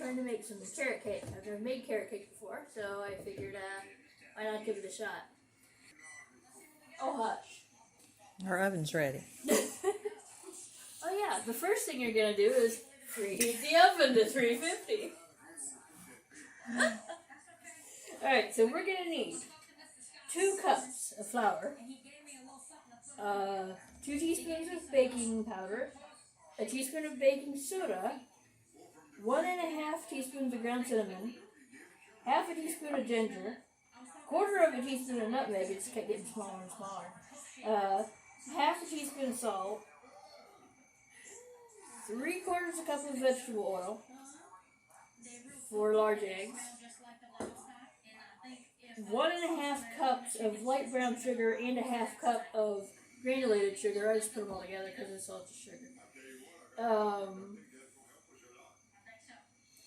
trying to make some carrot cake. I've never made carrot cake before, so I figured, why not give it a shot? Oh, hush. Our oven's ready. Oh yeah, the first thing you're gonna do is preheat the oven to 350. Alright, so we're gonna need 2 cups of flour, 2 teaspoons of baking powder, a teaspoon of baking soda, 1.5 teaspoons of ground cinnamon, half a teaspoon of ginger, quarter of a teaspoon of nutmeg, it just kept getting smaller and smaller, half a teaspoon of salt, 3/4 cup of vegetable oil, 4 large eggs, 1.5 cups of light brown sugar, and a half cup of granulated sugar. I just put them all together because it's all just sugar.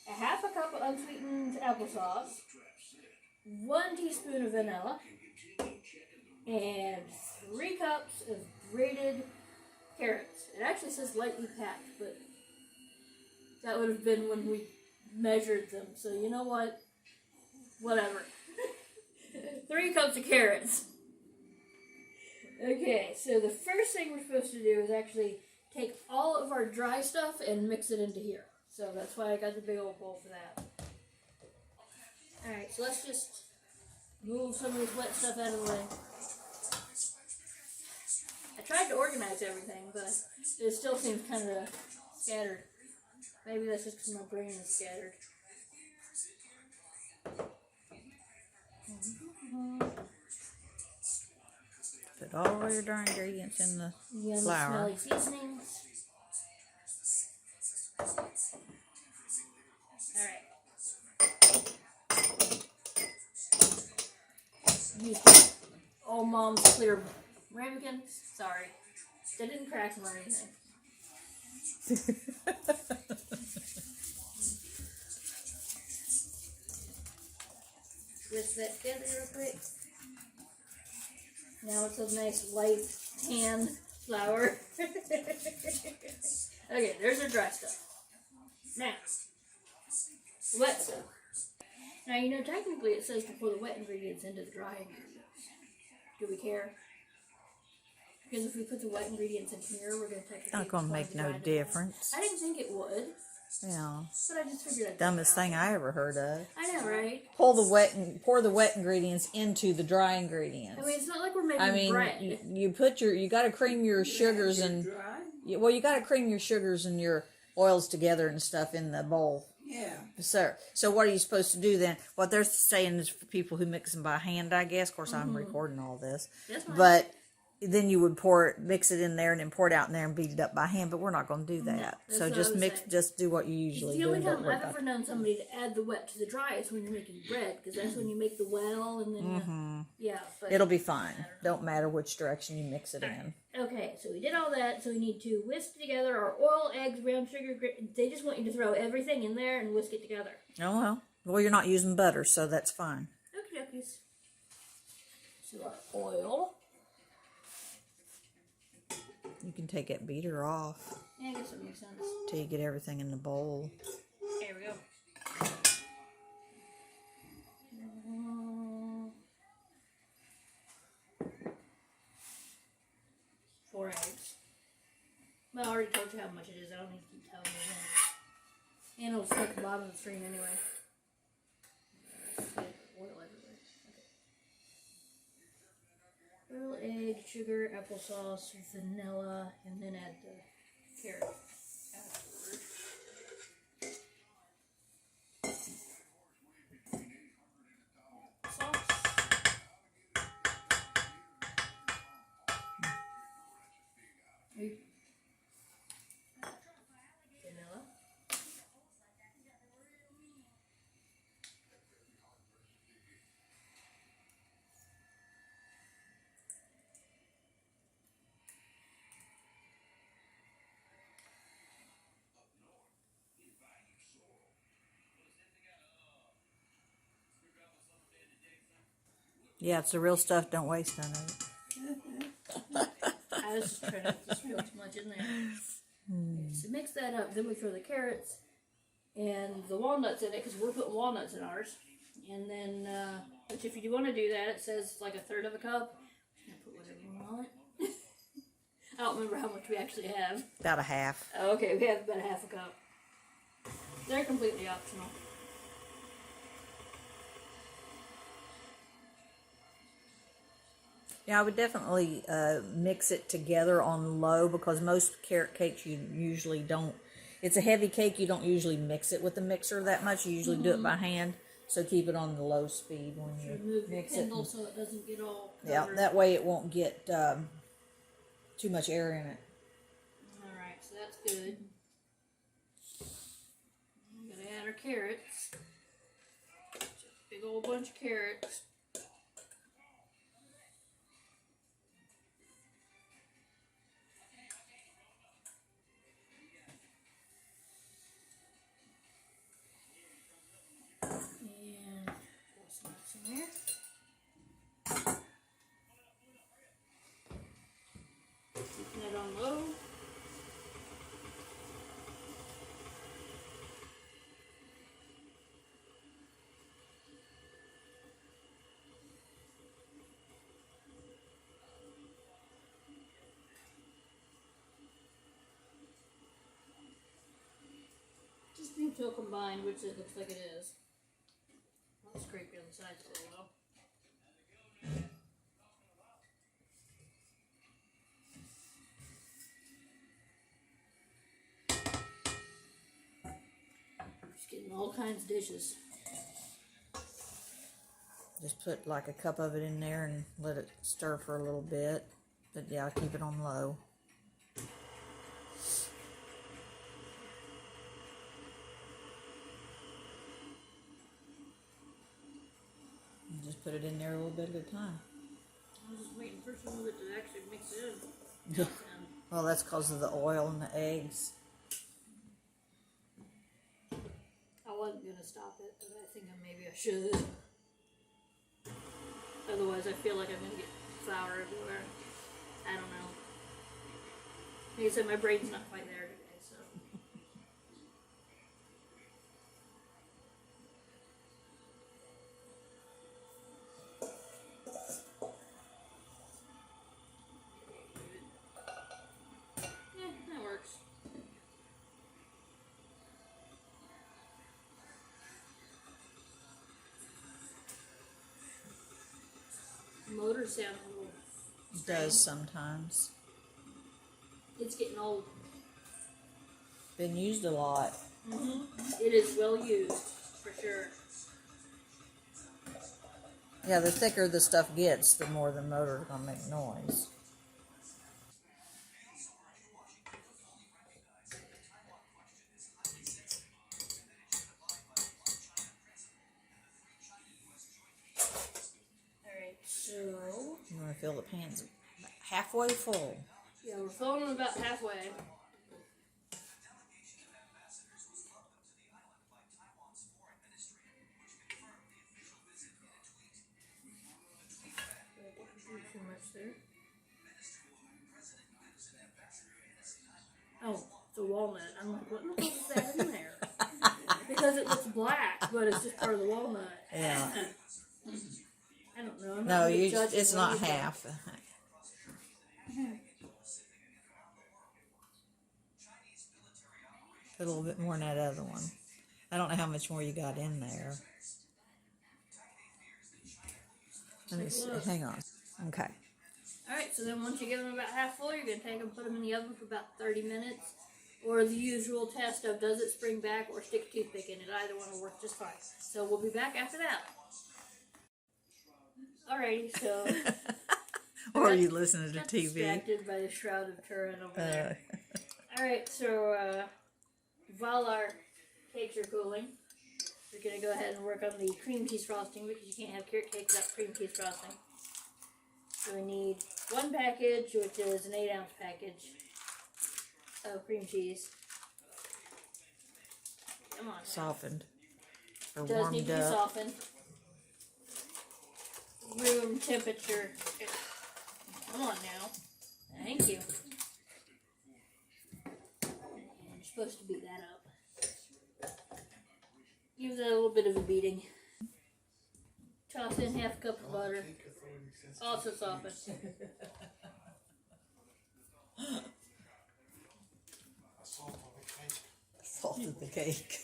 A half a cup of unsweetened applesauce, 1 teaspoon of vanilla, and 3 cups of grated carrots. It actually says lightly packed, but that would have been when we measured them. So you know what? Whatever. 3 cups of carrots. Okay, so the first thing we're supposed to do is actually take all of our dry stuff and mix it into here. So that's why I got the big old bowl for that. Alright, so let's just move some of this wet stuff out of the way. I tried to organize everything, but it still seems kind of scattered. Maybe that's just because my brain is scattered. Put all your dry ingredients in the flour. Smelly seasonings. Alright. Use old mom's clear ramekins. Sorry. They didn't crack them or anything. Whisk that together real quick. Now it's a nice light tan flour. Okay, there's our dry stuff. Now, wet stuff. Now, you know, technically it says to pour the wet ingredients into the dry ingredients. Do we care? Because if we put the wet ingredients in here, we're going to technically... Not going to make no difference. I didn't think it would. Yeah. But I just figured I'd... Dumbest thing I ever heard of. I know, right? Pour the wet ingredients into the dry ingredients. I mean, it's not like we're making bread. You got to cream your sugars and... Well, you got to cream your sugars and your oils together and stuff in the bowl. Yeah. So what are you supposed to do then? What they're saying is for people who mix them by hand, I guess. Of course, I'm recording all this. But then you would mix it in there and then pour it out in there and beat it up by hand. But we're not going to do that. So just do what you usually do. The only time I've ever known somebody to add the wet to the dry is when you're making bread. Because that's when you make the well and then, But it'll be fine. Don't matter which direction you mix it in. Okay, so we did all that. So we need to whisk together our oil, eggs, brown sugar. They just want you to throw everything in there and whisk it together. Oh, well. Well, you're not using butter, so that's fine. Okie dokies. So our oil. You can take that beater off. Yeah, I guess that makes sense. Till you get everything in the bowl. There we go. 4 eggs. Well, I already told you how much it is. I don't need to keep telling you again. And it'll stay at the bottom of the screen anyway. Oil everywhere. Okay. Oil, egg, sugar, applesauce, vanilla, and then add the carrot afterwards. Sauce. Vanilla. Yeah, it's the real stuff. Don't waste none of it. I was just trying not to spill too much in there. Okay, so mix that up. Then we throw the carrots and the walnuts in it because we're putting walnuts in ours. And then, which if you want to do that, it says like a third of a cup. You can put whatever you want. I don't remember how much we actually have. About a half. Oh, okay, we have about a half a cup. They're completely optional. Yeah, I would definitely mix it together on low because most carrot cakes you usually don't. It's a heavy cake. You don't usually mix it with the mixer that much. You usually do it by hand. So keep it on the low speed when you Remove mix the Kindle it. so it doesn't get all covered. Yeah, that way it won't get too much air in it. Alright, so that's good. I'm going to add our carrots. Just a big old bunch of carrots. And pour some nuts in there. Keeping it on low. Just need to combine, which it looks like it is. I'll scrape it on the sides for a while. Just getting all kinds of dishes. Just put like a cup of it in there and let it stir for a little bit. But yeah, keep it on low. And just put it in there a little bit at a time. I was just waiting for some of it to actually mix in. Yeah. Well, that's because of the oil and the eggs. I wasn't going to stop it, but I think maybe I should. Otherwise, I feel like I'm going to get flour everywhere. I don't know. Like I said, my brain's not quite there today, so. Yeah, that works. Motor sound a little It does sometimes. It's getting old. Been used a lot. It is well used, for sure. Yeah, the thicker the stuff gets, the more the motor's gonna make noise. Alright, so You want to fill the pans halfway full. yeah, we're filling them about halfway. Too much there. Oh, it's a walnut. I'm like, what in the hell is that in there? Because it looks black, but it's just part of the walnut. Yeah. I don't know. I'm No, not you. judging It's what not you think. half. Put a little bit more in that other one. I don't know how much more you got in there. Let me see. Hang on. Okay. Alright, so then once you get them about half full, you're going to take them and put them in the oven for about 30 minutes. Or the usual test of does it spring back or stick a toothpick in it. Either one will work just fine. So we'll be back after that. Alrighty, so... Or are you listening to got TV? distracted by the Shroud of Turin over there. Alright, so while our cakes are cooling, we're going to go ahead and work on the cream cheese frosting because you can't have carrot cake without cream cheese frosting. So we need one package, which is an 8-ounce package of cream cheese. Come on. Softened. Or Does need warmed to be up. softened. Room temperature. Come on now. Thank you. And you're supposed to beat that up. Gives it a little bit of a beating. Toss in half a cup of butter. Also soften. Salted the cake.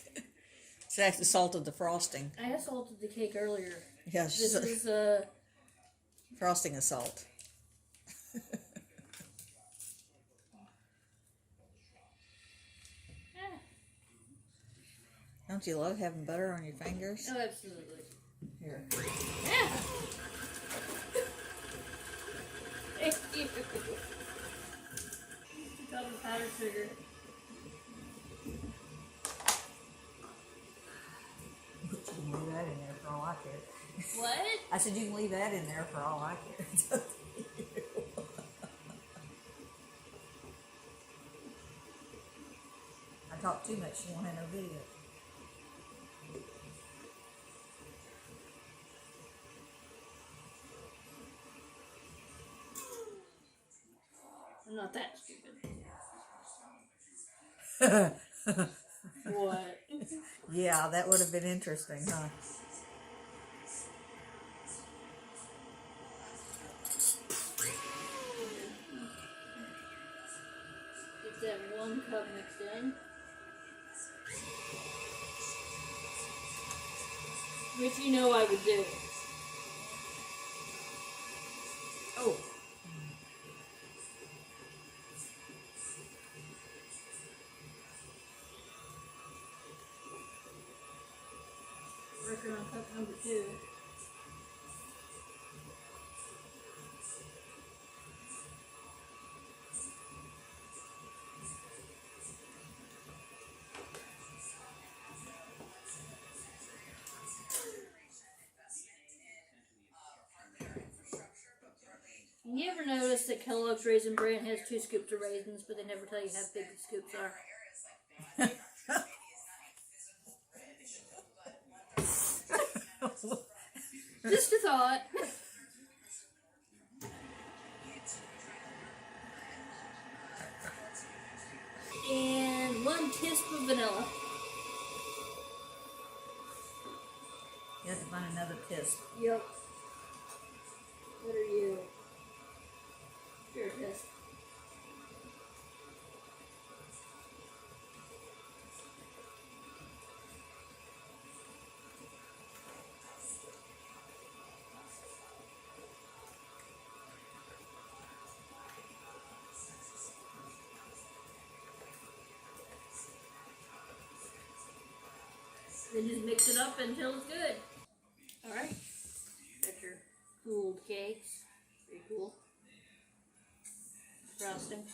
It's actually salted the frosting. I had salted the cake earlier. Yeah, This is frosting is salt. Don't you love having butter on your fingers? Oh, absolutely. Here. Thank you. Double powdered sugar. You can leave that in there for all I care. What? I said you can leave that in there for all I care. I talk too much, you won't have no video. I'm not that stupid. What? Yeah, that would have been interesting, huh? Get that 1 cup mixed in. Which you know I would do. Oh. Working on cup number 2. You ever notice that Kellogg's Raisin Bran has 2 scoops of raisins, but they never tell you how big the scoops are? Just a thought. And 1 teaspoon of vanilla. You have to find another kiss. Yep. What are you? You're a test. Then just mix it up until it's good. Alright. Got your cooled cakes. Pretty cool. Frosting.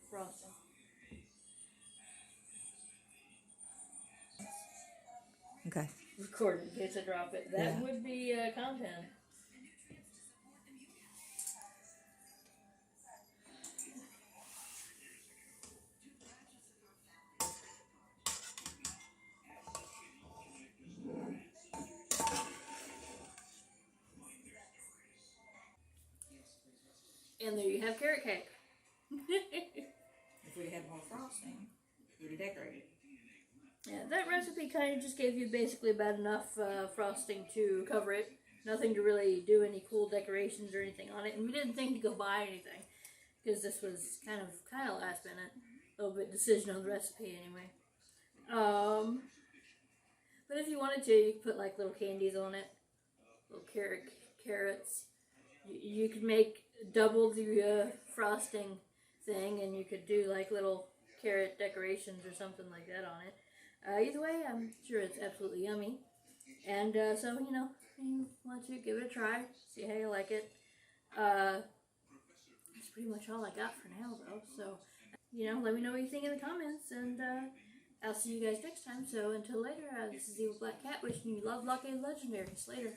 Frosting. Okay. Record it in case I drop it. That Yeah. would be content. And there you have carrot cake. If we had more frosting, we'd decorate it. Yeah, that recipe kind of just gave you basically about enough frosting to cover it. Nothing to really do any cool decorations or anything on it. And we didn't think to go buy anything because this was kind of last minute. A little bit decision on the recipe anyway. But if you wanted to, you could put like little candies on it. Little carrots. You could make double the frosting thing, and you could do like little carrot decorations or something like that on it. Either way, I'm sure it's absolutely yummy. And so, you know, you want to give it a try, see how you like it. That's pretty much all I got for now, though. So, you know, let me know what you think in the comments, and I'll see you guys next time. So until later, this is Evil Black Cat wishing you love, luck, and legendaries. Later.